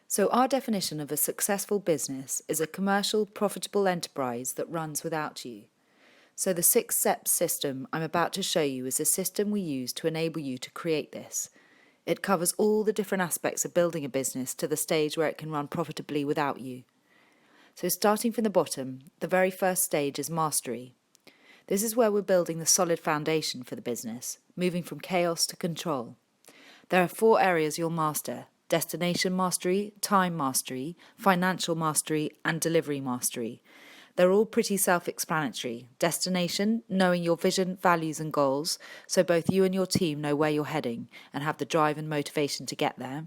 So our definition of a successful business is a commercial, profitable enterprise that runs without you. So the 6-step system I'm about to show you is a system we use to enable you to create this. It covers all the different aspects of building a business to the stage where it can run profitably without you. So starting from the bottom, the very first stage is mastery. This is where we're building the solid foundation for the business, moving from chaos to control. There are 4 areas you'll master: destination mastery, time mastery, financial mastery, and delivery mastery. They're all pretty self-explanatory. Destination, knowing your vision, values and goals, so both you and your team know where you're heading and have the drive and motivation to get there.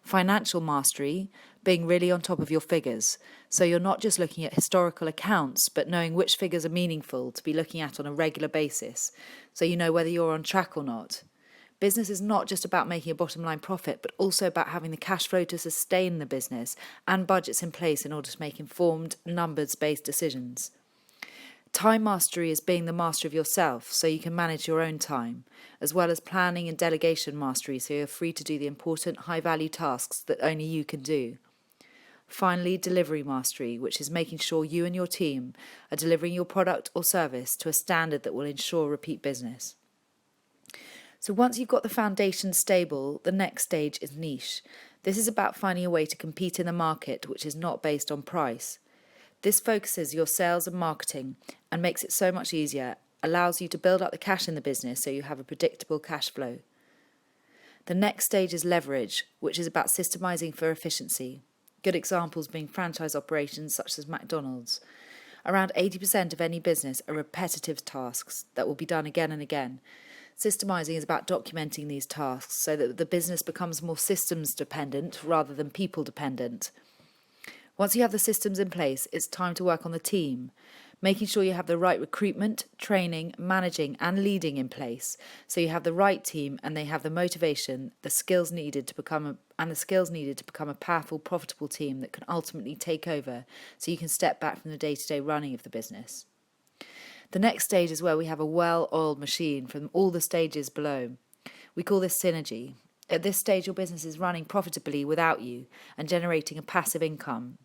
Financial mastery, being really on top of your figures, so you're not just looking at historical accounts, but knowing which figures are meaningful to be looking at on a regular basis, so you know whether you're on track or not. Business is not just about making a bottom line profit, but also about having the cash flow to sustain the business and budgets in place in order to make informed, numbers-based decisions. Time mastery is being the master of yourself, so you can manage your own time, as well as planning and delegation mastery, so you're free to do the important, high-value tasks that only you can do. Finally, delivery mastery, which is making sure you and your team are delivering your product or service to a standard that will ensure repeat business. So once you've got the foundation stable, the next stage is niche. This is about finding a way to compete in the market which is not based on price. This focuses your sales and marketing and makes it so much easier, allows you to build up the cash in the business so you have a predictable cash flow. The next stage is leverage, which is about systemizing for efficiency. Good examples being franchise operations such as McDonald's. Around 80% of any business are repetitive tasks that will be done again and again. Systemizing is about documenting these tasks so that the business becomes more systems dependent rather than people dependent. Once you have the systems in place, it's time to work on the team, making sure you have the right recruitment, training, managing and leading in place, so you have the right team and they have the motivation, the skills needed to become a powerful, profitable team that can ultimately take over, so you can step back from the day-to-day running of the business. The next stage is where we have a well-oiled machine from all the stages below. We call this synergy. At this stage, your business is running profitably without you and generating a passive income.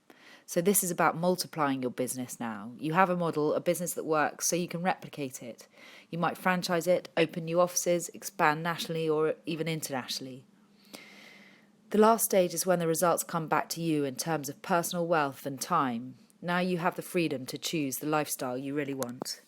So this is about multiplying your business now. You have a model, a business that works, so you can replicate it. You might franchise it, open new offices, expand nationally or even internationally. The last stage is when the results come back to you in terms of personal wealth and time. Now you have the freedom to choose the lifestyle you really want.